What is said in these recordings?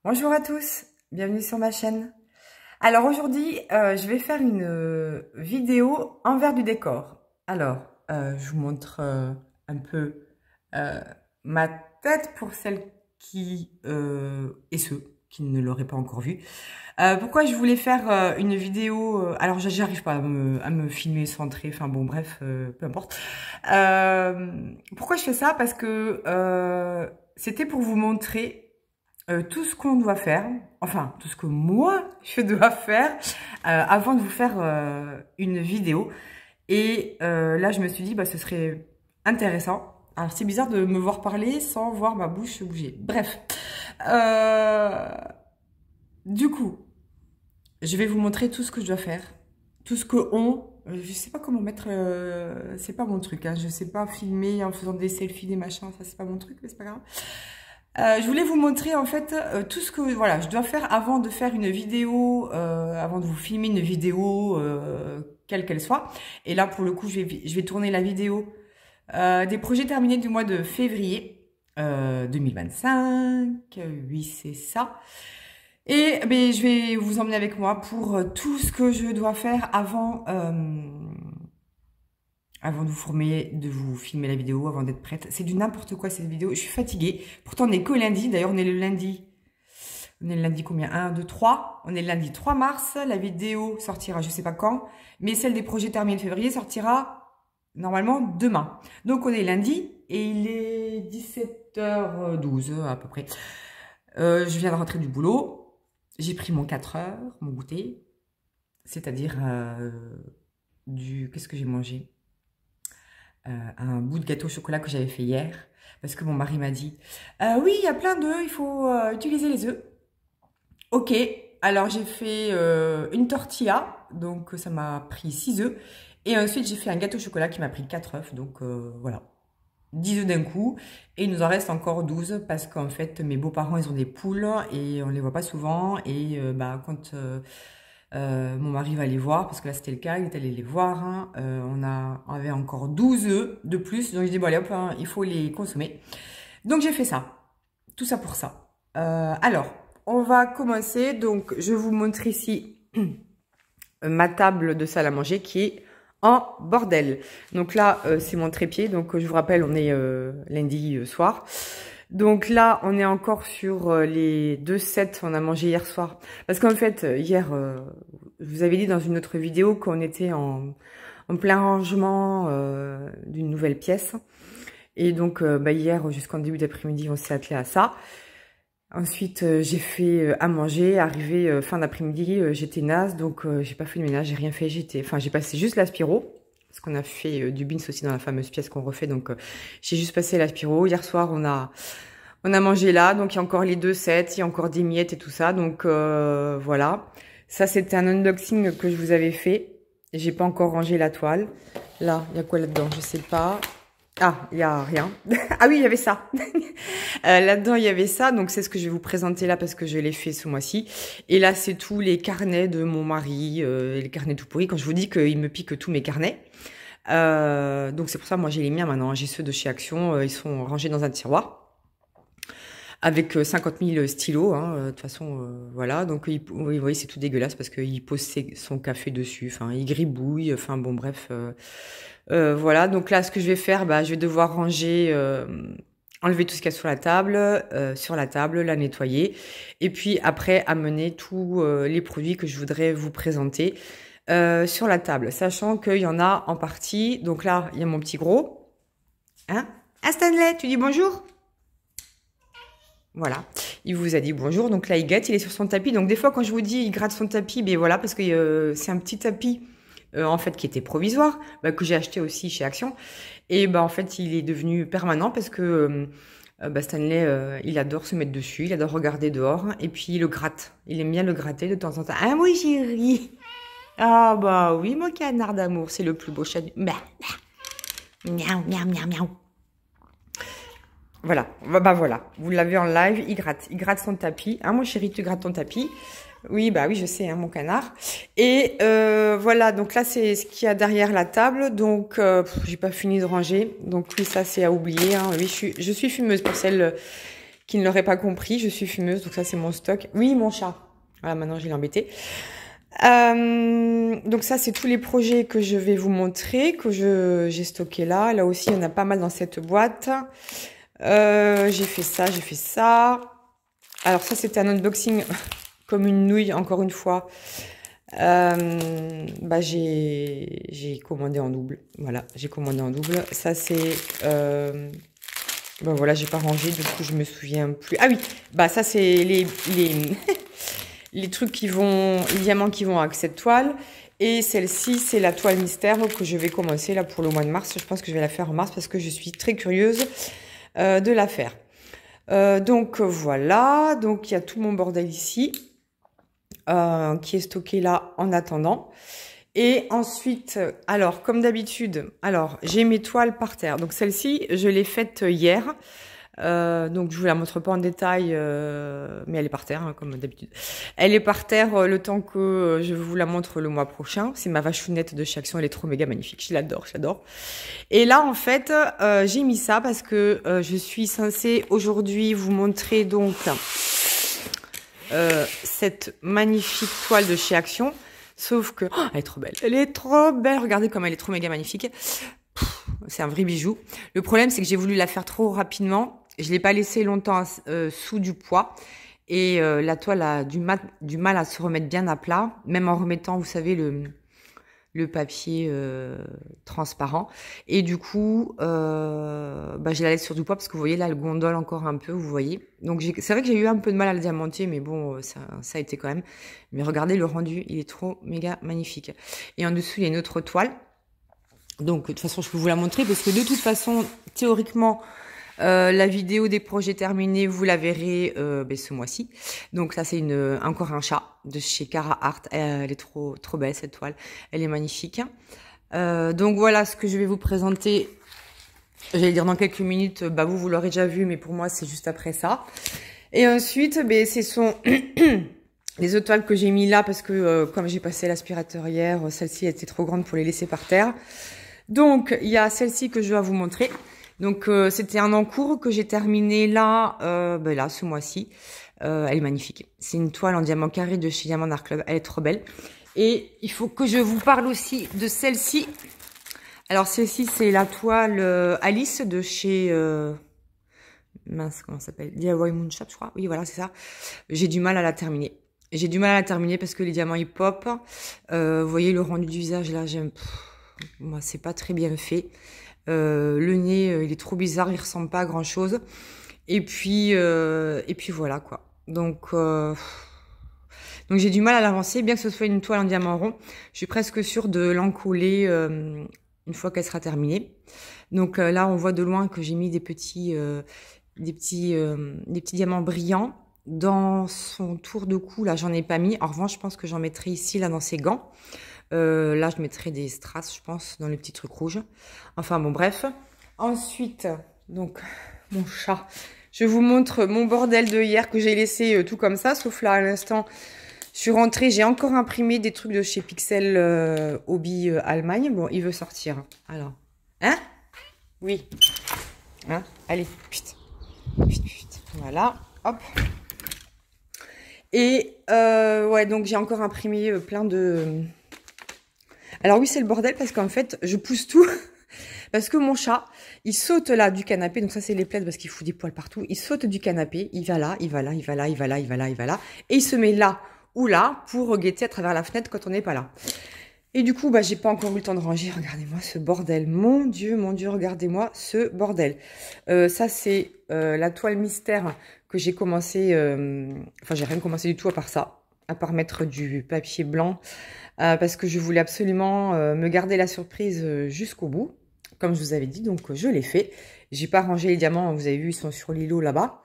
Bonjour à tous, bienvenue sur ma chaîne. Alors aujourd'hui, je vais faire une vidéo envers du décor. Alors, je vous montre un peu ma tête pour celles qui et ceux qui ne l'auraient pas encore vu. Pourquoi je voulais faire une vidéo alors j'arrive pas à me filmer centré, enfin bon bref, peu importe. Pourquoi je fais ça? Parce que c'était pour vous montrer tout ce qu'on doit faire, enfin tout ce que moi je dois faire avant de vous faire une vidéo. Et là je me suis dit bah ce serait intéressant. Alors c'est bizarre de me voir parler sans voir ma bouche bouger. Bref, du coup je vais vous montrer tout ce que je dois faire, tout ce que je sais pas comment mettre, c'est pas mon truc, hein, je sais pas filmer en faisant des selfies, des machins, ça c'est pas mon truc, mais c'est pas grave. Je voulais vous montrer en fait tout ce que voilà je dois faire avant de faire une vidéo, avant de vous filmer une vidéo quelle qu'elle soit. Et là pour le coup je vais tourner la vidéo des projets terminés du mois de février 2025. Oui c'est ça. Et ben, je vais vous emmener avec moi pour tout ce que je dois faire avant de vous filmer la vidéo, avant d'être prête. C'est du n'importe quoi cette vidéo. Je suis fatiguée. Pourtant, on n'est que lundi. D'ailleurs, on est le lundi. On est le lundi combien? 1, 2, 3. On est le lundi 3 mars. La vidéo sortira je sais pas quand. Mais celle des projets terminés de février sortira normalement demain. Donc, on est lundi et il est 17h12 à peu près. Je viens de rentrer du boulot. J'ai pris mon 4 heures, mon goûter. C'est-à-dire qu'est-ce que j'ai mangé? Un bout de gâteau au chocolat que j'avais fait hier, parce que mon mari m'a dit oui il y a plein d'œufs, il faut utiliser les œufs. Ok, alors j'ai fait une tortilla, donc ça m'a pris 6 œufs, et ensuite j'ai fait un gâteau au chocolat qui m'a pris 4 œufs, donc voilà, 10 œufs d'un coup, et il nous en reste encore 12, parce qu'en fait mes beaux-parents ils ont des poules, et on les voit pas souvent, et quand mon mari va les voir, parce que là c'était le cas, il est allé les voir, hein. On avait encore 12 œufs de plus, donc je dis bon allez hop, hein, il faut les consommer. Donc j'ai fait ça, tout ça pour ça. Alors, on va commencer, donc je vous montre ici ma table de salle à manger qui est en bordel. Donc là c'est mon trépied, donc je vous rappelle on est lundi soir. Donc là, on est encore sur les 2 sets qu'on a mangé hier soir. Parce qu'en fait, hier, je vous avais dit dans une autre vidéo qu'on était en plein rangement d'une nouvelle pièce. Et donc, hier, jusqu'en début d'après-midi, on s'est attelé à ça. Ensuite, j'ai fait à manger. Arrivé fin d'après-midi, j'étais naze, donc j'ai pas fait le ménage, j'ai rien fait. J'ai passé juste l'aspiro. Parce qu'on a fait du bins aussi dans la fameuse pièce qu'on refait. Donc, j'ai juste passé l'aspiro. Hier soir, on a mangé là. Donc, il y a encore les 2 sets. Il y a encore des miettes et tout ça. Donc, voilà. Ça, c'était un unboxing que je vous avais fait. J'ai pas encore rangé la toile. Là, il y a quoi là-dedans? Je sais pas. Ah, il y a rien. Ah oui, il y avait ça. Là-dedans, il y avait ça. Donc, c'est ce que je vais vous présenter là parce que je l'ai fait ce mois-ci. Et là, c'est tous les carnets de mon mari, les carnets tout pourris. Quand je vous dis qu'il me pique tous mes carnets. Donc, c'est pour ça, moi, j'ai les miens maintenant. J'ai ceux de chez Action. Ils sont rangés dans un tiroir. Avec 50 000 stylos, hein, de toute façon, voilà. Donc, vous voyez, c'est tout dégueulasse parce qu'il pose son café dessus. Enfin, il gribouille. Enfin, bon, bref. Voilà. Donc là, ce que je vais faire, je vais devoir ranger, enlever tout ce qu'il y a sur la table, la nettoyer. Et puis, après, amener tous les produits que je voudrais vous présenter sur la table. Sachant qu'il y en a en partie. Donc là, il y a mon petit gros. Hein? Ah, Stanley, tu dis bonjour? Voilà, il vous a dit bonjour, donc là il guette, il est sur son tapis, donc des fois quand je vous dis il gratte son tapis, ben voilà, parce que c'est un petit tapis en fait qui était provisoire, que j'ai acheté aussi chez Action, et en fait il est devenu permanent parce que Stanley il adore se mettre dessus, il adore regarder dehors, et puis il le gratte, il aime bien le gratter de temps en temps. Ah oui chérie, ah bah oui mon canard d'amour, c'est le plus beau chat du... Miaou, miaou, miaou, miaou. Voilà, voilà, vous l'avez en live, il gratte son tapis. Hein, mon chéri, tu grattes ton tapis. Oui, oui, je sais, hein, mon canard. Et voilà, donc là, c'est ce qu'il y a derrière la table. Donc, j'ai pas fini de ranger. Donc, oui, ça, c'est à oublier. Hein. Oui, je suis fumeuse pour celles qui ne l'auraient pas compris, je suis fumeuse, donc ça c'est mon stock. Oui, mon chat. Voilà, maintenant je l'ai embêté. Donc ça, c'est tous les projets que je vais vous montrer, que j'ai stocké là. Là aussi, il y en a pas mal dans cette boîte. J'ai fait ça, j'ai fait ça. Alors ça, c'était un unboxing comme une nouille, encore une fois. Bah j'ai commandé en double. Voilà, j'ai commandé en double. Ça, c'est... bon, voilà, j'ai pas rangé, du coup, je me souviens plus. Ah oui, bah ça, c'est les les trucs qui vont... les diamants qui vont avec cette toile. Et celle-ci, c'est la toile mystère que je vais commencer là pour le mois de mars. Je pense que je vais la faire en mars parce que je suis très curieuse de la faire. Donc voilà, donc il y a tout mon bordel ici qui est stocké là en attendant. Et ensuite, alors comme d'habitude, alors j'ai mes toiles par terre. Donc celle-ci, je l'ai faite hier. Donc je vous la montre pas en détail, mais elle est par terre hein, comme d'habitude. Elle est par terre le temps que je vous la montre le mois prochain. C'est ma vachounette de chez Action, elle est trop méga magnifique. Je l'adore, je l'adore. Et là en fait, j'ai mis ça parce que je suis censée aujourd'hui vous montrer donc cette magnifique toile de chez Action. Sauf que oh, elle est trop belle. Elle est trop belle. Regardez comme elle est trop méga magnifique. C'est un vrai bijou. Le problème, c'est que j'ai voulu la faire trop rapidement. Je l'ai pas laissé longtemps sous du poids. Et la toile a du mal à se remettre bien à plat. Même en remettant, vous savez, le papier transparent. Et du coup, bah, je la laisse sur du poids parce que vous voyez là, elle gondole encore un peu, vous voyez. Donc c'est vrai que j'ai eu un peu de mal à le diamanter, mais bon, ça a été quand même. Mais regardez le rendu, il est trop méga magnifique. Et en dessous, il y a une autre toile. Donc, de toute façon, je peux vous la montrer parce que de toute façon, théoriquement, la vidéo des projets terminés, vous la verrez ben, ce mois-ci. Donc ça, c'est encore un chat de chez Cara Art. Elle est trop belle, cette toile. Elle est magnifique. Donc voilà ce que je vais vous présenter. J'allais dire dans quelques minutes. Bah vous l'aurez déjà vu, mais pour moi, c'est juste après ça. Et ensuite, ben, ce sont... les autres toiles que j'ai mis là parce que comme j'ai passé l'aspirateur hier, celle-ci était trop grande pour les laisser par terre. Donc, il y a celle-ci que je dois vous montrer. Donc, c'était un encours que j'ai terminé là, ben là, ce mois-ci. Elle est magnifique. C'est une toile en diamant carré de chez Diamant Art Club. Elle est trop belle. Et il faut que je vous parle aussi de celle-ci. Alors, celle-ci, c'est la toile Alice de chez... mince, comment ça s'appelle? DIY Moonshop, je crois. Oui, voilà, c'est ça. J'ai du mal à la terminer. J'ai du mal à la terminer parce que les diamants, ils pop. Vous voyez le rendu du visage, là, j'aime... Moi, c'est pas très bien fait. Le nez, il est trop bizarre, il ressemble pas à grand chose. Et puis voilà quoi. Donc j'ai du mal à l'avancer, bien que ce soit une toile en diamant rond. Je suis presque sûre de l'encoller une fois qu'elle sera terminée. Donc là, on voit de loin que j'ai mis des petits diamants brillants. Dans son tour de cou, là, j'en ai pas mis. En revanche, je pense que j'en mettrai ici, là, dans ses gants. Là, je mettrai des strass, je pense, dans les petits trucs rouges. Enfin, bon, bref. Ensuite, donc, mon chat. Je vous montre mon bordel de hier que j'ai laissé tout comme ça. Sauf là, à l'instant, je suis rentrée. J'ai encore imprimé des trucs de chez Pixel Hobby Allemagne. Bon, il veut sortir. Alors, hein? Oui. Hein? Allez, putain. Voilà, hop. Et, ouais, donc j'ai encore imprimé plein de... Alors oui, c'est le bordel parce qu'en fait, je pousse tout. Parce que mon chat, il saute là du canapé. Donc ça, c'est les plaids parce qu'il fout des poils partout. Il saute du canapé, il va là, il va là, il va là, il va là, il va là, il va là. Et il se met là ou là pour guetter à travers la fenêtre quand on n'est pas là. Et du coup, bah, j'ai pas encore eu le temps de ranger. Regardez-moi ce bordel. Mon Dieu, regardez-moi ce bordel. Ça, c'est la toile mystère que j'ai commencé... Enfin, j'ai rien commencé du tout à part ça. À part mettre du papier blanc. Parce que je voulais absolument me garder la surprise jusqu'au bout, comme je vous avais dit, donc je l'ai fait. J'ai pas rangé les diamants, vous avez vu, ils sont sur l'îlot là-bas.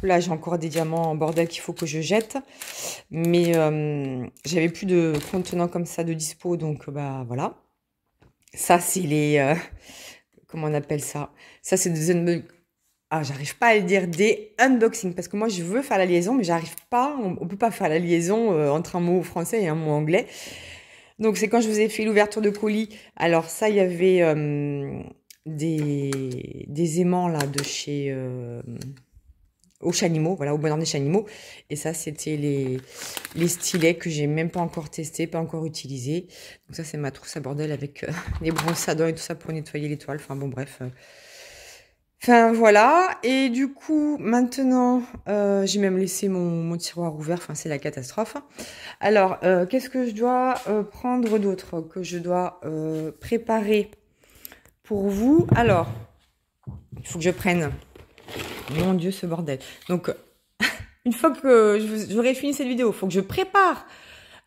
Là, j'ai encore des diamants en bordel qu'il faut que je jette, mais j'avais plus de contenants comme ça de dispo, donc bah voilà. Ça, c'est les... comment on appelle ça? Ça, c'est des... Ah, j'arrive pas à le dire, des unboxings, parce que moi, je veux faire la liaison, mais j'arrive pas, on peut pas faire la liaison entre un mot français et un mot anglais. Donc, c'est quand je vous ai fait l'ouverture de colis. Alors, ça, il y avait des aimants, là, de chez au Chanimo, voilà, au Bonheur des Chanimo. Et ça, c'était les stylets que j'ai même pas encore testé, pas encore utilisé. Donc ça, c'est ma trousse à bordel avec les brosses à dents et tout ça pour nettoyer les toiles. Enfin bon, bref. Enfin voilà. Et du coup, maintenant, j'ai même laissé mon tiroir ouvert. Enfin, c'est la catastrophe. Alors, qu'est-ce que je dois prendre d'autre, que je dois préparer pour vous? Alors, il faut que je prenne... Mon Dieu, ce bordel. Donc, une fois que j'aurai fini cette vidéo, il faut que je prépare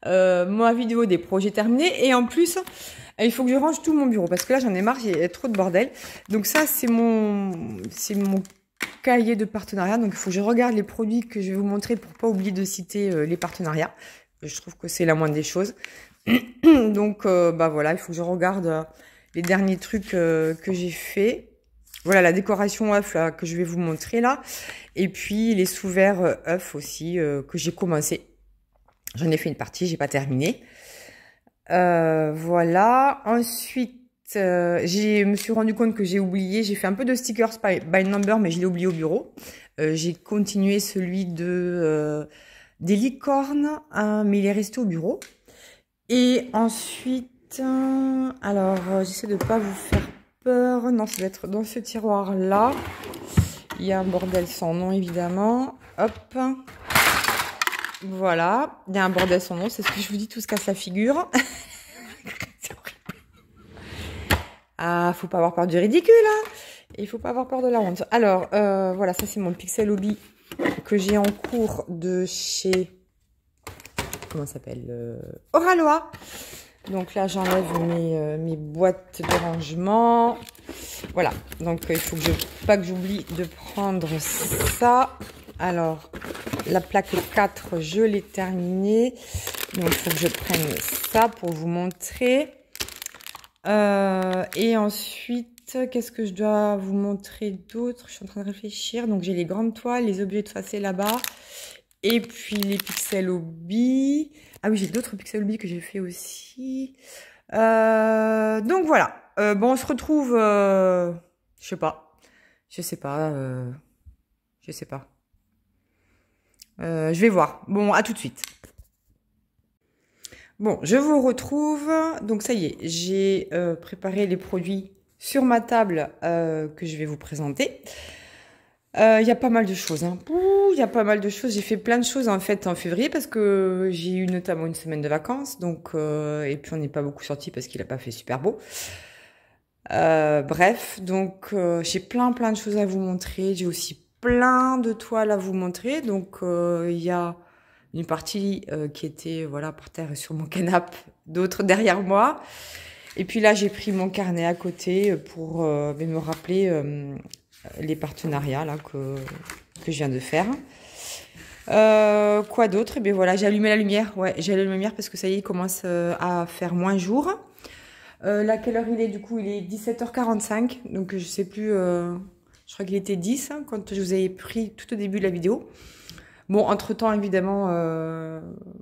ma vidéo des projets terminés. Et en plus, il faut que je range tout mon bureau. Parce que là, j'en ai marre, il y a trop de bordel. Donc ça, c'est mon cahier de partenariat. Donc, il faut que je regarde les produits que je vais vous montrer pour pas oublier de citer les partenariats. Je trouve que c'est la moindre des choses. Donc, bah voilà, il faut que je regarde les derniers trucs que j'ai fait. Voilà la décoration œuf là, que je vais vous montrer là. Et puis les sous-verts œufs aussi que j'ai commencé. J'en ai fait une partie, j'ai pas terminé. Voilà. Ensuite, je me suis rendu compte que j'ai oublié. J'ai fait un peu de stickers by number, mais je l'ai oublié au bureau. J'ai continué celui de des licornes, mais il est resté au bureau. Et ensuite, alors j'essaie de pas vous faire peur. Non, ça doit être dans ce tiroir-là. Il y a un bordel sans nom, évidemment. Hop. Voilà. Il y a un bordel sans nom. C'est ce que je vous dis, tout se casse la figure. C'est horrible. Ah, faut pas avoir peur du ridicule, hein. Il faut pas avoir peur de la honte. Alors, voilà, ça c'est mon Pixel Hobby que j'ai en cours de chez... Comment ça s'appelle, Oraloa. Donc là, j'enlève mes boîtes de rangement. Voilà. Donc, il faut pas que j'oublie de prendre ça. Alors, la plaque 4, je l'ai terminée. Donc, il faut que je prenne ça pour vous montrer. Et ensuite, qu'est-ce que je dois vous montrer d'autre? Je suis en train de réfléchir. Donc, j'ai les grandes toiles, les objets effacés là-bas. Et puis, les Pixel Hobby. Ah oui, j'ai d'autres Pixel Hobby que j'ai fait aussi. Donc voilà. Bon, on se retrouve. Je sais pas. Je sais pas. Je sais pas. Je vais voir. Bon, à tout de suite. Bon, je vous retrouve. Donc ça y est, j'ai préparé les produits sur ma table que je vais vous présenter. Il y a pas mal de choses. Hein. Il y a pas mal de choses. J'ai fait plein de choses en fait en février parce que j'ai eu notamment une semaine de vacances. Donc et puis on n'est pas beaucoup sorti parce qu'il a pas fait super beau. Bref, donc j'ai plein de choses à vous montrer. J'ai aussi plein de toiles à vous montrer. Donc il y a une partie qui était voilà par terre sur mon canapé, d'autres derrière moi. Et puis là j'ai pris mon carnet à côté pour me rappeler les partenariats là que je viens de faire. Quoi d'autre? Et bien voilà, j'ai allumé la lumière. Ouais, j'ai allumé la lumière parce que ça y est, il commence à faire moins jour. Là, quelle heure il est? Du coup, il est 17h45. Donc, je sais plus. Je crois qu'il était 10 hein, quand je vous avais pris tout au début de la vidéo. Bon, entre-temps, évidemment,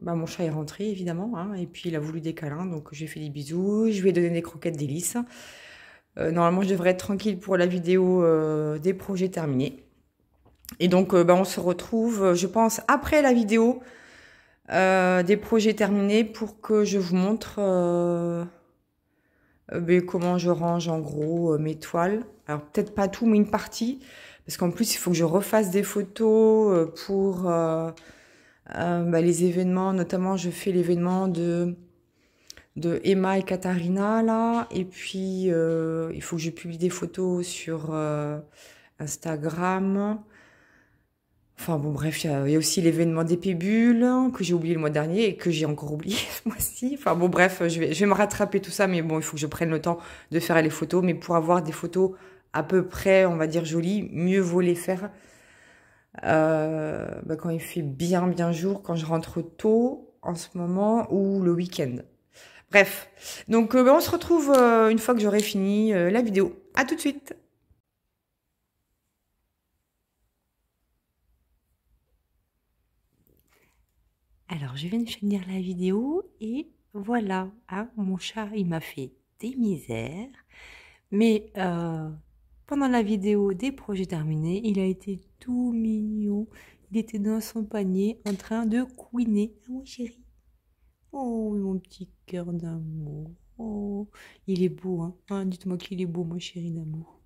mon chat est rentré, évidemment. Hein, et puis, il a voulu des câlins. Donc, j'ai fait des bisous. Je lui ai donné des croquettes délices. Normalement, je devrais être tranquille pour la vidéo des projets terminés. Et donc, on se retrouve, je pense, après la vidéo des projets terminés pour que je vous montre comment je range en gros mes toiles. Alors, peut-être pas tout, mais une partie. Parce qu'en plus, il faut que je refasse des photos pour les événements. Notamment, je fais l'événement de Emma et Katharina, là. Et puis, il faut que je publie des photos sur Instagram. Enfin bon, bref, il y a aussi l'événement des Pébules que j'ai oublié le mois dernier et que j'ai encore oublié ce mois-ci. Enfin bon, bref, je vais me rattraper tout ça, mais bon, il faut que je prenne le temps de faire les photos. Mais pour avoir des photos à peu près, on va dire, jolies, mieux vaut les faire quand il fait bien jour, quand je rentre tôt en ce moment ou le week-end. Bref, donc on se retrouve une fois que j'aurai fini la vidéo. À tout de suite. Alors, je viens de finir la vidéo et voilà, hein, mon chat, il m'a fait des misères. Mais pendant la vidéo des projets terminés. Il a été tout mignon. Il était dans son panier en train de couiner. Ah oui, chéri. Oh, oui, mon petit cœur d'amour. Oh, il est beau, hein. Hein, dites-moi qu'il est beau, mon chéri d'amour.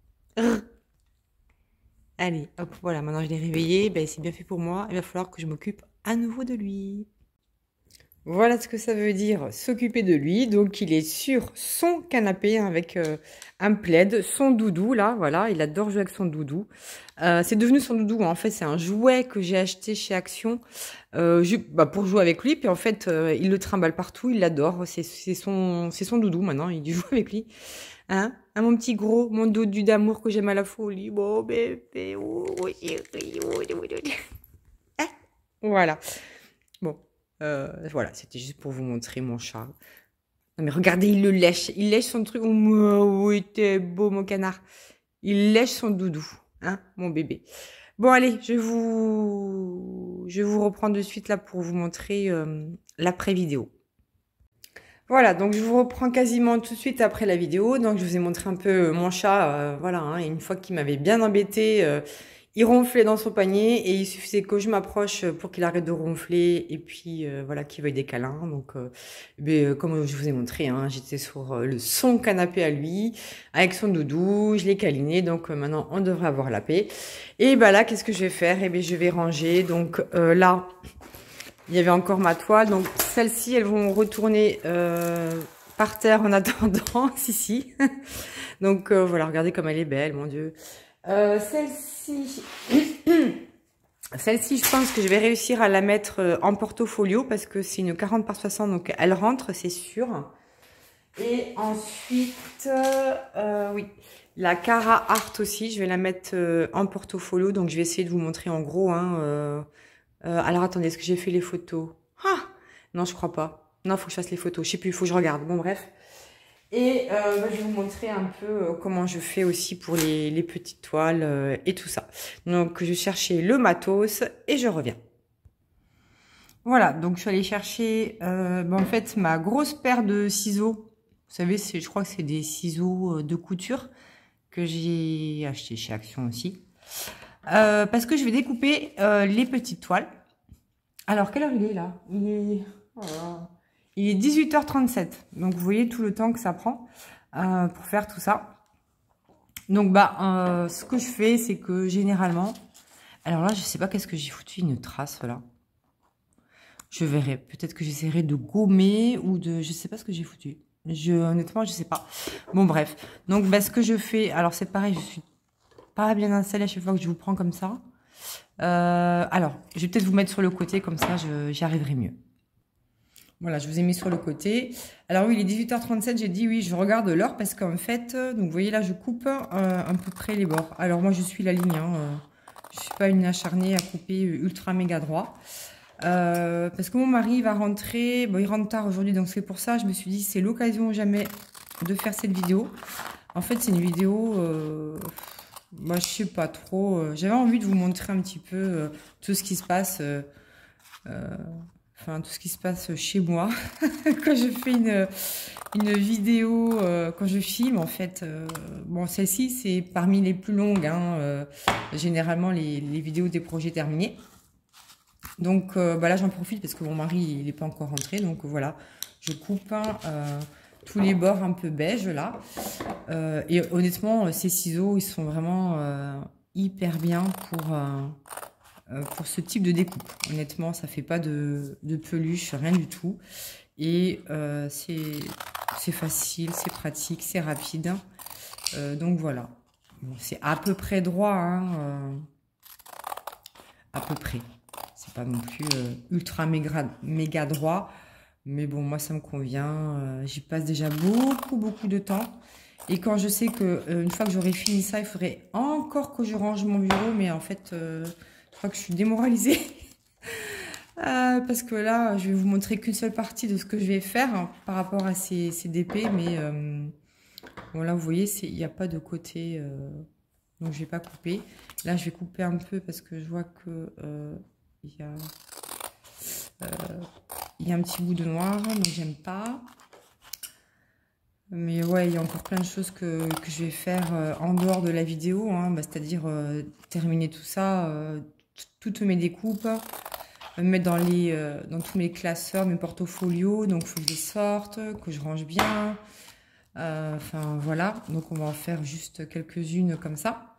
Allez, hop, voilà, maintenant je l'ai réveillé. Ben, c'est bien fait pour moi. Il va falloir que je m'occupe à nouveau de lui. Voilà ce que ça veut dire, s'occuper de lui. Donc, il est sur son canapé avec un plaid, son doudou, là, voilà. Il adore jouer avec son doudou. C'est devenu son doudou, hein. En fait, c'est un jouet que j'ai acheté chez Action pour jouer avec lui. Puis, en fait, il le trimballe partout, il l'adore. C'est son doudou, maintenant, il joue avec lui. Hein, mon petit gros, mon doudou d'amour que j'aime à la folie. Bon, bébé, voilà. Bon. Voilà, c'était juste pour vous montrer mon chat. Non mais regardez, il le lèche. Il lèche son truc. Oh, oui, t'es beau, mon canard. Il lèche son doudou. Hein, mon bébé. Bon, allez, je vous reprends de suite là pour vous montrer l'après-vidéo. Voilà, donc je vous reprends quasiment tout de suite après la vidéo. Donc je vous ai montré un peu mon chat. Voilà, hein, une fois qu'il m'avait bien embêté, il ronflait dans son panier et il suffisait que je m'approche pour qu'il arrête de ronfler et puis voilà, qu'il veuille des câlins. Donc comme je vous ai montré, hein, j'étais sur son canapé à lui avec son doudou, je l'ai câliné. Donc maintenant on devrait avoir la paix. Et bah là, qu'est-ce que je vais faire? Et bien je vais ranger. Donc là, il y avait encore ma toile. Donc celles-ci, elles vont retourner par terre en attendant. si. Donc voilà, regardez comme elle est belle, mon Dieu. Celle-ci, celle-ci, je pense que je vais réussir à la mettre en portfolio parce que c'est une 40 par 60, donc elle rentre, c'est sûr. Et ensuite, oui, la Cara Art aussi, je vais la mettre en portfolio, donc je vais essayer de vous montrer en gros. Hein, alors attendez, est-ce que j'ai fait les photos? Ah, non, je crois pas. Non, faut que je fasse les photos. Je sais plus, il faut que je regarde. Bon, bref. Et je vais vous montrer un peu comment je fais aussi pour les petites toiles et tout ça. Donc, je cherchais le matos et je reviens. Voilà, donc je suis allée chercher en fait ma grosse paire de ciseaux. Vous savez, je crois que c'est des ciseaux de couture que j'ai acheté chez Action aussi. Parce que je vais découper les petites toiles. Alors, quelle heure il est là? Il est 18h37, donc vous voyez tout le temps que ça prend pour faire tout ça. Donc ce que je fais, c'est que généralement, alors là je sais pas qu'est-ce que j'ai foutu, une trace là. Je verrai, peut-être que j'essaierai de gommer ou de, je sais pas ce que j'ai foutu. Honnêtement je sais pas. Bon bref, donc ce que je fais, alors c'est pareil, je suis pas bien installée à chaque fois que je vous prends comme ça. Alors je vais peut-être vous mettre sur le côté, comme ça j'y arriverai mieux. Voilà, je vous ai mis sur le côté. Alors oui, il est 18h37, j'ai dit oui, je regarde l'heure parce qu'en fait, donc vous voyez là, je coupe à peu près les bords. Alors moi, je suis la ligne, hein, je suis pas une acharnée à couper ultra méga droit. Parce que mon mari va rentrer, bon il rentre tard aujourd'hui, donc c'est pour ça, je me suis dit c'est l'occasion ou jamais de faire cette vidéo. En fait, c'est une vidéo, moi je sais pas trop, j'avais envie de vous montrer un petit peu tout ce qui se passe... Enfin, tout ce qui se passe chez moi quand je fais une vidéo, quand je filme en fait. Bon, celle-ci c'est parmi les plus longues, hein, généralement les vidéos des projets terminés. Donc là j'en profite parce que mon mari il n'est pas encore rentré, donc voilà, je coupe tous les bords un peu beige là. Et honnêtement, ces ciseaux ils sont vraiment hyper bien pour ce type de découpe. Honnêtement, ça fait pas de peluche, rien du tout. Et c'est facile, c'est pratique, c'est rapide. Donc voilà. Bon, c'est à peu près droit, hein, à peu près. C'est pas non plus ultra méga droit. Mais bon, moi ça me convient. J'y passe déjà beaucoup de temps. Et quand je sais que une fois que j'aurai fini ça, il faudrait encore que je range mon bureau. Mais en fait... je crois que je suis démoralisée parce que là, je vais vous montrer qu'une seule partie de ce que je vais faire hein, par rapport à ces DP. Mais bon, là, vous voyez, il n'y a pas de côté, donc je vais pas couper. Là, je vais couper un peu parce que je vois que il y a un petit bout de noir, mais j'aime pas. Mais Mais ouais, il y a encore plein de choses que je vais faire en dehors de la vidéo, hein, bah, c'est-à-dire terminer tout ça, toutes mes découpes, me mettre dans tous mes classeurs, mes portfolios, donc il faut que je les sorte, que je range bien. Enfin voilà, donc on va en faire juste quelques-unes comme ça.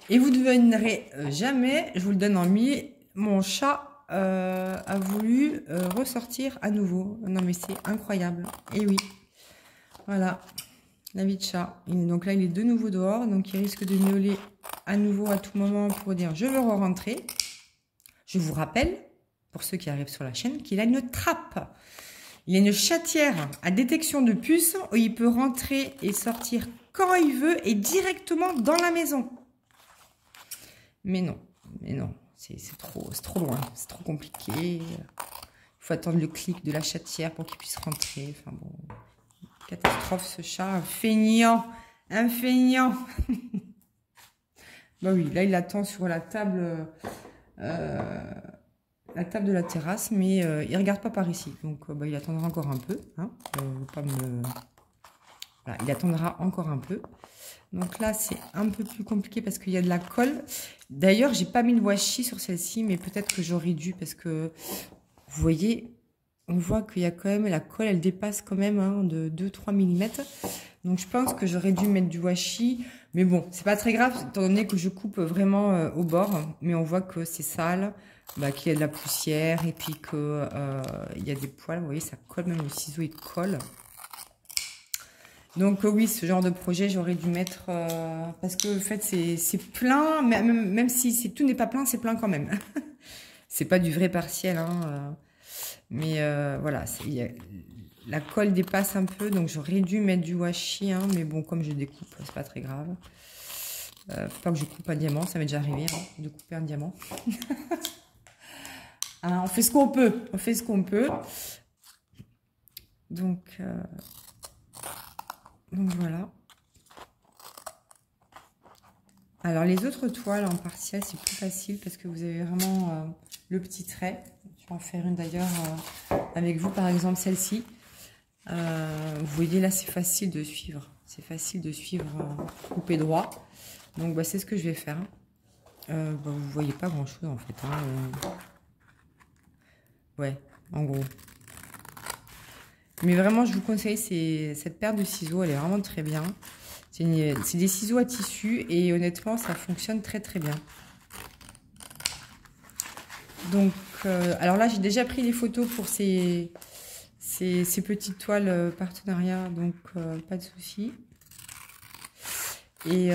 Et vous ne devinerez jamais, je vous le donne en mille, mon chat a voulu ressortir à nouveau. Non mais c'est incroyable. Et oui, voilà, la vie de chat. Donc là il est de nouveau dehors, donc il risque de miauler à nouveau à tout moment pour dire je veux re-rentrer. Je vous rappelle, pour ceux qui arrivent sur la chaîne, qu'il a une trappe. Il y a une chatière à détection de puces où il peut rentrer et sortir quand il veut et directement dans la maison. Mais non, c'est trop loin, c'est trop compliqué. Il faut attendre le clic de la chatière pour qu'il puisse rentrer. Enfin bon, catastrophe ce chat, un feignant. Bah oui, là il attend sur la table. La table de la terrasse, mais il regarde pas par ici, donc bah, il attendra encore un peu, hein, voilà, il attendra encore un peu. Donc là c'est un peu plus compliqué parce qu'il y a de la colle. D'ailleurs j'ai pas mis le washi sur celle-ci, mais peut-être que j'aurais dû, parce que vous voyez, on voit qu'il y a quand même la colle, elle dépasse quand même hein, de 2-3 mm. Donc je pense que j'aurais dû mettre du washi, mais bon c'est pas très grave étant donné que je coupe vraiment au bord, mais on voit que c'est sale. Bah, qu'il y a de la poussière et puis que il y a des poils, vous voyez ça colle, même le ciseau il colle. Donc oui, ce genre de projet j'aurais dû mettre parce que en fait c'est plein, même si tout n'est pas plein, c'est plein quand même. C'est pas du vrai partiel hein, mais voilà, la colle dépasse un peu, donc j'aurais dû mettre du washi hein, mais bon comme je découpe c'est pas très grave. Faut pas que je coupe un diamant, ça m'est déjà arrivé hein, de couper un diamant. Hein, on fait ce qu'on peut, donc voilà. Alors les autres toiles en partiel c'est plus facile parce que vous avez vraiment le petit trait. Je vais en faire une d'ailleurs avec vous, par exemple celle-ci. Vous voyez là c'est facile de suivre, couper droit. Donc bah, c'est ce que je vais faire. Bah, vous voyez pas grand chose en fait hein, ouais, en gros. Mais vraiment, je vous conseille, cette paire de ciseaux, elle est vraiment très bien. C'est des ciseaux à tissu et honnêtement, ça fonctionne très très bien. Donc, alors là, j'ai déjà pris les photos pour ces petites toiles partenariat, donc pas de souci. Et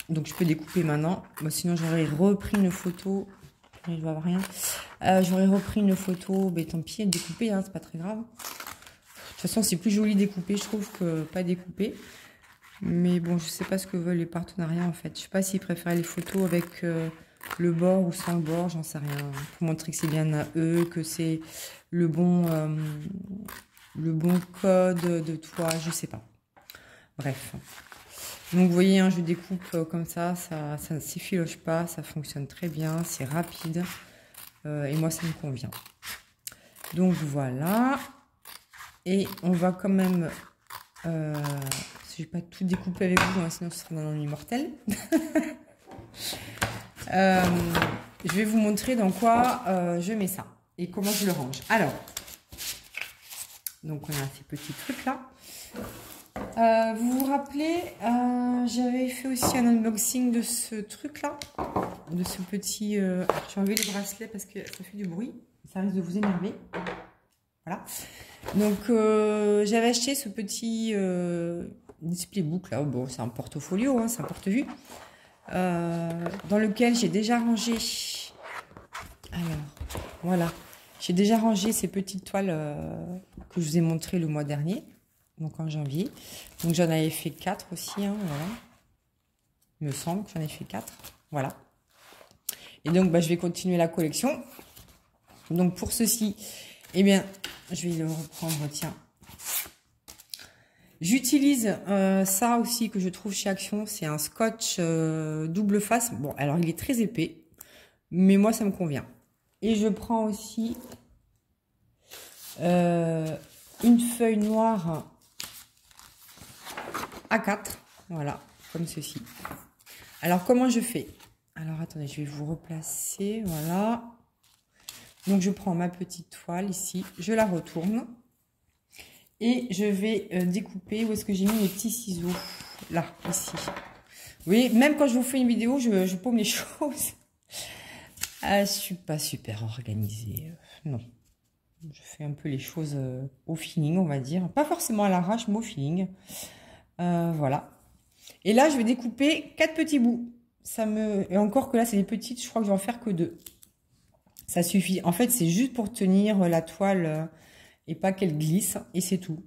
donc, je peux découper maintenant. Moi, sinon, j'aurais repris une photo. Je ne vois rien. J'aurais repris une photo, mais tant pis, découpée, hein, c'est pas très grave. De toute façon, c'est plus joli découpé, je trouve, que pas découpé. Mais bon, je sais pas ce que veulent les partenariats, en fait. Je sais pas s'ils préfèrent les photos avec le bord ou sans le bord, j'en sais rien. Pour montrer que c'est bien à eux, que c'est le bon code de toile, je sais pas. Bref. Donc, vous voyez, hein, je découpe comme ça ne s'effiloche pas, ça fonctionne très bien, c'est rapide. Et moi, ça me convient. Donc, voilà. Et on va quand même... je ne vais pas tout découper avec vous, hein, sinon ce sera un ennui mortel. Je vais vous montrer dans quoi je mets ça et comment je le range. Alors, donc on a ces petits trucs-là. Vous vous rappelez, j'avais fait aussi un unboxing de ce truc-là, de ce petit... je vais enlever les bracelets parce que ça fait du bruit, ça risque de vous énerver. Voilà. Donc, j'avais acheté ce petit display book là. Bon, c'est un portfolio, hein, c'est un porte-vue, dans lequel j'ai déjà rangé. Alors, voilà, j'ai déjà rangé ces petites toiles que je vous ai montrées le mois dernier. Donc en janvier. Donc j'en avais fait 4 aussi. Hein, voilà. Il me semble que j'en ai fait 4. Voilà. Et donc bah, je vais continuer la collection. Donc pour ceci, eh bien, je vais le reprendre. Tiens. J'utilise ça aussi que je trouve chez Action. C'est un scotch double face. Bon, alors il est très épais. Mais moi ça me convient. Et je prends aussi... une feuille noire A4, voilà, comme ceci. Alors, comment je fais? Alors, attendez, je vais vous replacer, voilà. Donc, je prends ma petite toile ici, je la retourne. Et je vais découper, où est-ce que j'ai mis mes petits ciseaux? Là, ici. Oui, même quand je vous fais une vidéo, je paume les choses. Ah, je suis pas super organisée. Non. Je fais un peu les choses au feeling, on va dire. Pas forcément à l'arrache, mais au feeling. Voilà. Et là, je vais découper 4 petits bouts. Et encore que là, c'est des petites, je crois que je vais en faire que 2. Ça suffit. En fait, c'est juste pour tenir la toile et pas qu'elle glisse. Et c'est tout.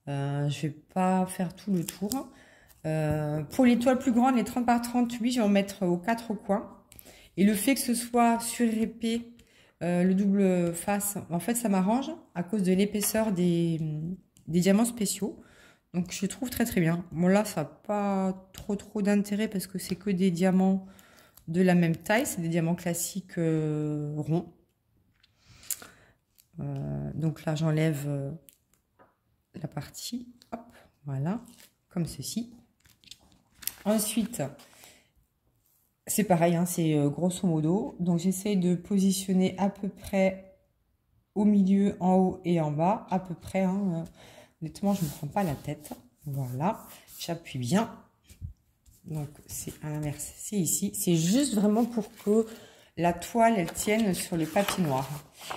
Je vais pas faire tout le tour. Pour les toiles plus grandes, les 30 par 38, je vais en mettre aux 4 coins. Et le fait que ce soit surépais, le double face, en fait, ça m'arrange à cause de l'épaisseur des diamants spéciaux. Donc, je trouve très très bien. Bon, là, ça n'a pas trop d'intérêt parce que c'est que des diamants de la même taille. C'est des diamants classiques ronds. Donc là, j'enlève la partie. Hop, voilà, comme ceci. Ensuite, c'est pareil, hein, c'est grosso modo. Donc, j'essaye de positionner à peu près au milieu, en haut et en bas. À peu près, hein, honnêtement, je ne me prends pas la tête. Voilà, j'appuie bien. Donc, c'est à l'inverse, c'est ici. C'est juste vraiment pour que la toile, elle tienne sur le papier noir.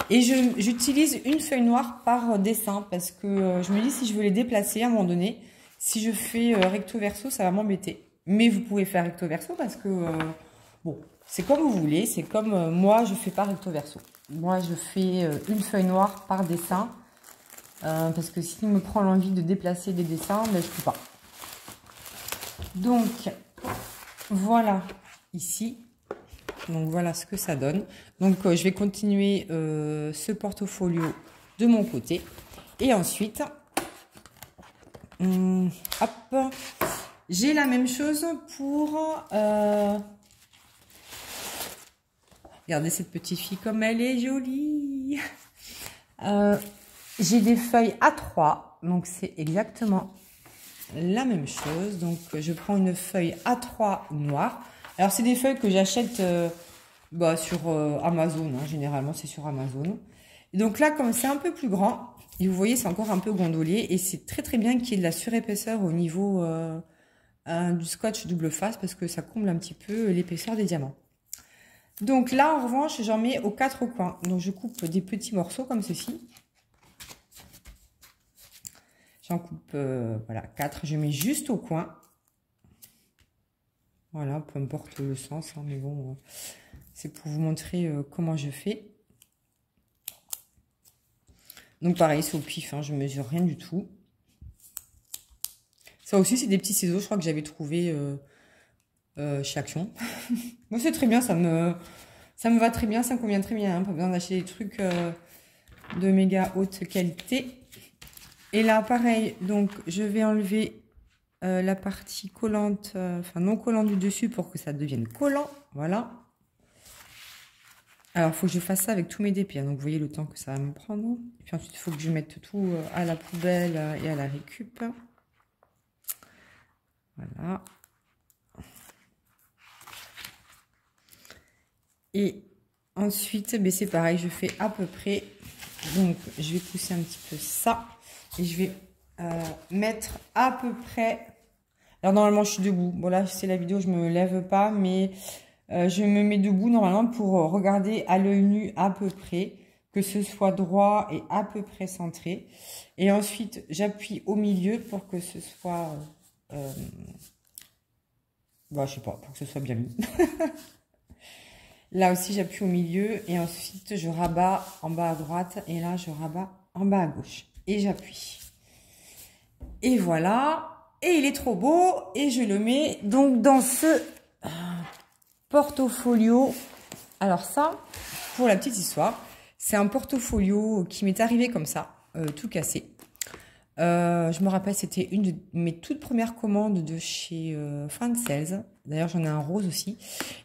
Et j'utilise une feuille noire par dessin parce que je me dis si je veux les déplacer à un moment donné, si je fais recto verso, ça va m'embêter. Mais vous pouvez faire recto verso parce que, bon, c'est comme vous voulez. C'est comme moi, je fais pas recto verso. Moi, je fais une feuille noire par dessin. Parce que s'il me prend l'envie de déplacer des dessins, ben, je peux pas. Donc, voilà ici. Donc, voilà ce que ça donne. Donc, je vais continuer ce portfolio de mon côté. Et ensuite, hop, j'ai la même chose pour... regardez cette petite fille comme elle est jolie. J'ai des feuilles A3, donc c'est exactement la même chose. Donc je prends une feuille A3 noire. Alors c'est des feuilles que j'achète sur Amazon, hein. Généralement c'est sur Amazon. Et donc là, comme c'est un peu plus grand, et vous voyez c'est encore un peu gondolé, et c'est très très bien qu'il y ait de la surépaisseur au niveau du scotch double face, parce que ça comble un petit peu l'épaisseur des diamants. Donc là en revanche, j'en mets aux 4 coins. Donc je coupe des petits morceaux comme ceci. J'en coupe, voilà, 4. Je mets juste au coin. Voilà, peu importe le sens, hein, mais bon, c'est pour vous montrer comment je fais. Donc pareil, c'est au pif, hein, je ne mesure rien du tout. Ça aussi, c'est des petits ciseaux, je crois que j'avais trouvé chez Action. Moi, c'est très bien, ça me va très bien, ça me convient très bien. Hein, pas besoin d'acheter des trucs de méga haute qualité. Et là, pareil, donc je vais enlever la partie collante, enfin non collante du dessus pour que ça devienne collant. Voilà. Alors, il faut que je fasse ça avec tous mes dépits. Hein, donc, vous voyez le temps que ça va me prendre. Et puis ensuite, il faut que je mette tout à la poubelle et à la récup. Voilà. Et ensuite, c'est pareil, je fais à peu près. Donc, je vais pousser un petit peu ça. Et je vais mettre à peu près... Alors, normalement, je suis debout. Bon, là, c'est la vidéo, je me lève pas. Mais je me mets debout, normalement, pour regarder à l'œil nu à peu près. Que ce soit droit et à peu près centré. Et ensuite, j'appuie au milieu pour que ce soit... je sais pas, pour que ce soit bien mis. Là aussi, j'appuie au milieu. Et ensuite, je rabats en bas à droite. Et là, je rabats en bas à gauche. Et j'appuie. Et voilà. Et il est trop beau. Et je le mets donc dans ce portfolio. Alors ça, pour la petite histoire, c'est un portfolio qui m'est arrivé comme ça, tout cassé. Je me rappelle, c'était une de mes toutes premières commandes de chez Fan Sales. D'ailleurs, j'en ai un rose aussi.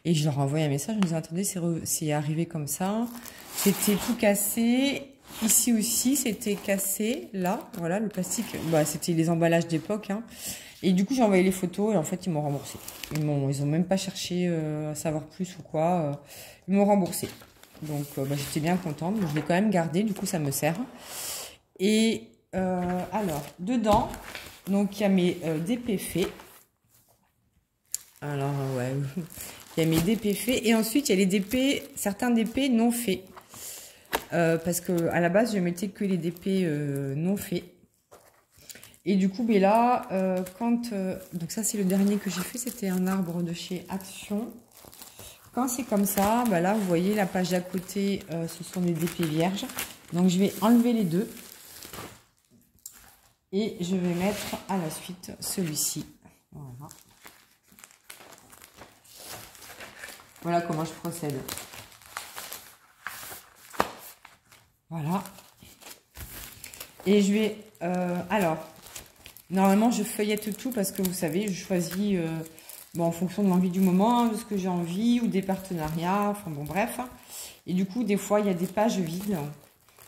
Et je leur ai envoyé un message. Je me disais, attendez, c'est arrivé comme ça. C'était tout cassé. Ici aussi, c'était cassé. Là, voilà, le plastique, bah, c'était les emballages d'époque. Hein. Et du coup, j'ai envoyé les photos et en fait, ils m'ont remboursé. Ils ont même pas cherché à savoir plus ou quoi. Ils m'ont remboursé. Donc, bah, j'étais bien contente. Mais je l'ai quand même gardé. Du coup, ça me sert. Et alors, dedans, donc il y a mes DP faits. Alors, ouais, il y a mes DP faits. Et ensuite, il y a les DP, certains DP non faits. Parce que à la base, je mettais que les DP non faits. Et du coup, ben là, donc ça, c'est le dernier que j'ai fait. C'était un arbre de chez Action. Quand c'est comme ça, ben là, vous voyez, la page d'à côté, ce sont des DP vierges. Donc, je vais enlever les deux. Et je vais mettre à la suite celui-ci. Voilà. Voilà comment je procède. Voilà. Et je vais... alors, normalement, je feuillette tout parce que vous savez, je choisis bon, en fonction de l'envie du moment, de ce que j'ai envie ou des partenariats. Enfin bon, bref. Et du coup, des fois, il y a des pages vides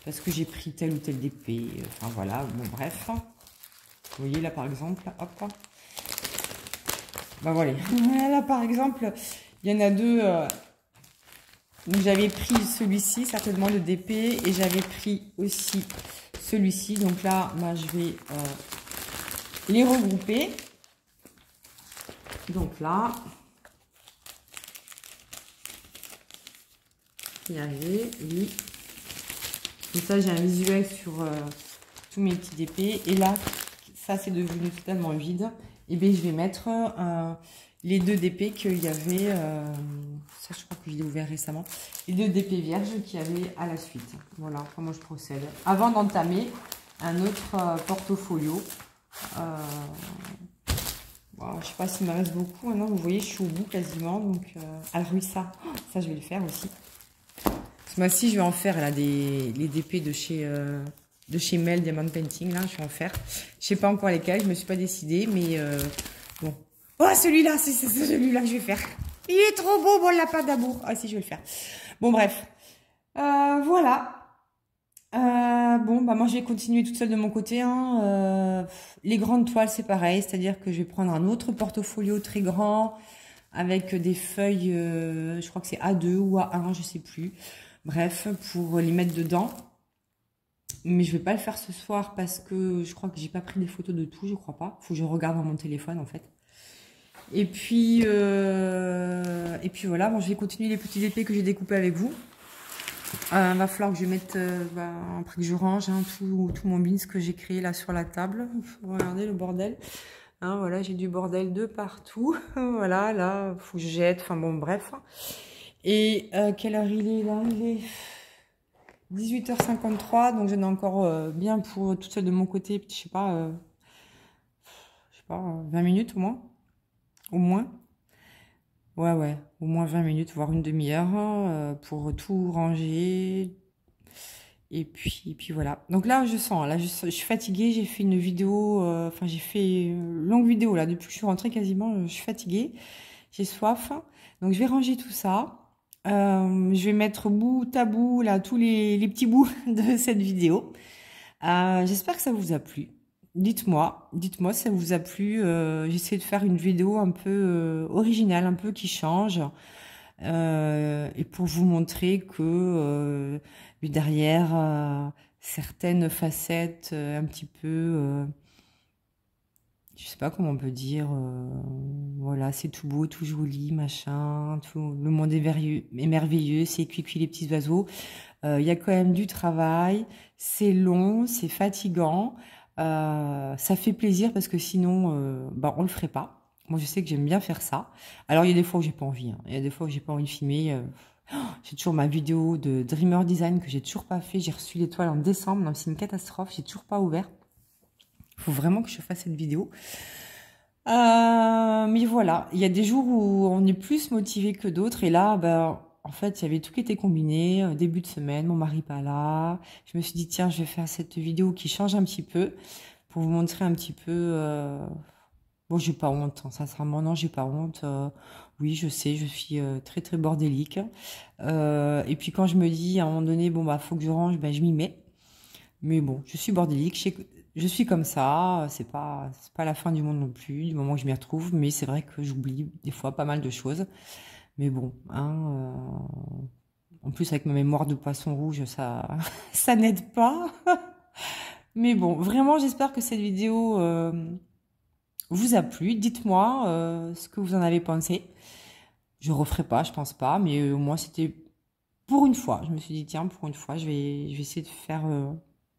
parce que j'ai pris tel ou tel DP. Enfin voilà, bon, bref. Vous voyez là, par exemple, hop. Ben voilà. Là, par exemple, il y en a deux... donc j'avais pris celui-ci, certainement de DP, et j'avais pris aussi celui-ci. Donc là, bah, je vais les regrouper. Donc là, y arriver, oui. Comme ça, j'ai un visuel sur tous mes petits DP. Et là, ça c'est devenu totalement vide. Et bien, je vais mettre les deux DP qu'il y avait. Ça, je crois que je l'ai ouvert récemment. Les deux DP vierges qu'il y avait à la suite. Voilà comment je procède. Avant d'entamer un autre portfolio. Bon, je sais pas s'il me reste beaucoup. Maintenant, vous voyez, je suis au bout quasiment. Donc, alors oui, ça je vais le faire aussi. Ce mois-ci, je vais en faire là, les DP de chez Mel Diamond Painting. Là, je vais en faire. Je sais pas encore lesquels, je me suis pas décidée, mais bon. Oh, celui-là, c'est celui-là que je vais faire. Il est trop beau, bon, le lapin d'amour. Ah si, je vais le faire. Bon, bref. Voilà. Bon, bah moi, je vais continuer toute seule de mon côté. Hein. Les grandes toiles, c'est pareil. C'est-à-dire que je vais prendre un autre portfolio très grand avec des feuilles, je crois que c'est A2 ou A1, je sais plus. Bref, pour les mettre dedans. Mais je vais pas le faire ce soir parce que je crois que j'ai pas pris des photos de tout, je crois pas. Faut que je regarde dans mon téléphone en fait. Et puis voilà, bon, je vais continuer les petits épées que j'ai découpés avec vous. Va falloir que je mette, après que je range hein, tout mon bins que j'ai créé là sur la table. Regardez le bordel. Hein, voilà, j'ai du bordel de partout. Voilà, là, faut que je jette. Enfin bon, bref. Et quelle heure il est là? Il est 18h53, donc j'en ai encore bien pour toute seule de mon côté, je sais pas, 20 minutes au moins. Au moins. Ouais, au moins 20 minutes, voire une demi-heure pour tout ranger. Et puis voilà. Donc là, je sens, là, je suis fatiguée. J'ai fait une vidéo, enfin, j'ai fait une longue vidéo là. Depuis que je suis rentrée quasiment, je suis fatiguée. J'ai soif. Donc, je vais ranger tout ça. Je vais mettre bout à bout là tous les petits bouts de cette vidéo. J'espère que ça vous a plu. Dites-moi si ça vous a plu. J'essaie de faire une vidéo un peu originale, un peu qui change. Et pour vous montrer que derrière certaines facettes un petit peu... je sais pas comment on peut dire, voilà, c'est tout beau, tout joli, machin, tout, le monde est merveilleux, c'est cuit les petits oiseaux. Il y a quand même du travail, c'est long, c'est fatigant, ça fait plaisir parce que sinon, on le ferait pas. Moi, je sais que j'aime bien faire ça. Alors, il y a des fois où j'ai pas envie, hein. Il y a des fois où j'ai pas envie de filmer. J'ai toujours ma vidéo de Dreamer Design que j'ai toujours pas fait. J'ai reçu l'étoile en décembre, donc c'est une catastrophe. J'ai toujours pas ouvert. Il faut vraiment que je fasse cette vidéo. Mais voilà, il y a des jours où on est plus motivé que d'autres. Et là, en fait, il y avait tout qui était combiné. Début de semaine, mon mari pas là. Je me suis dit, tiens, je vais faire cette vidéo qui change un petit peu pour vous montrer un petit peu... Bon, j'ai pas honte, hein, sincèrement, non, j'ai pas honte. Oui, je sais, je suis très, très bordélique. Et puis quand je me dis, à un moment donné, bon, faut que je range, je m'y mets. Mais bon, je suis bordélique, je suis comme ça, c'est pas la fin du monde non plus, du moment que je m'y retrouve, mais c'est vrai que j'oublie des fois pas mal de choses. Mais bon, hein, en plus avec ma mémoire de poisson rouge, ça, ça n'aide pas. Mais bon, vraiment, j'espère que cette vidéo vous a plu. Dites-moi ce que vous en avez pensé. Je referai pas, je pense pas, mais au moins c'était pour une fois. Je me suis dit, tiens, pour une fois, je vais essayer de faire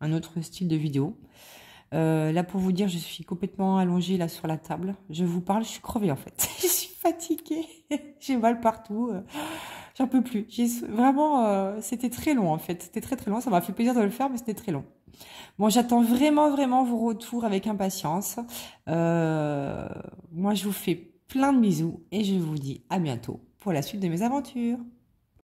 un autre style de vidéo. Là, pour vous dire, je suis complètement allongée là sur la table. Je vous parle, je suis crevée en fait. Je suis fatiguée. J'ai mal partout. J'en peux plus. Vraiment, c'était très long en fait. C'était très très long. Ça m'a fait plaisir de le faire, mais c'était très long. Bon, j'attends vraiment vraiment vos retours avec impatience. Moi, je vous fais plein de bisous et je vous dis à bientôt pour la suite de mes aventures.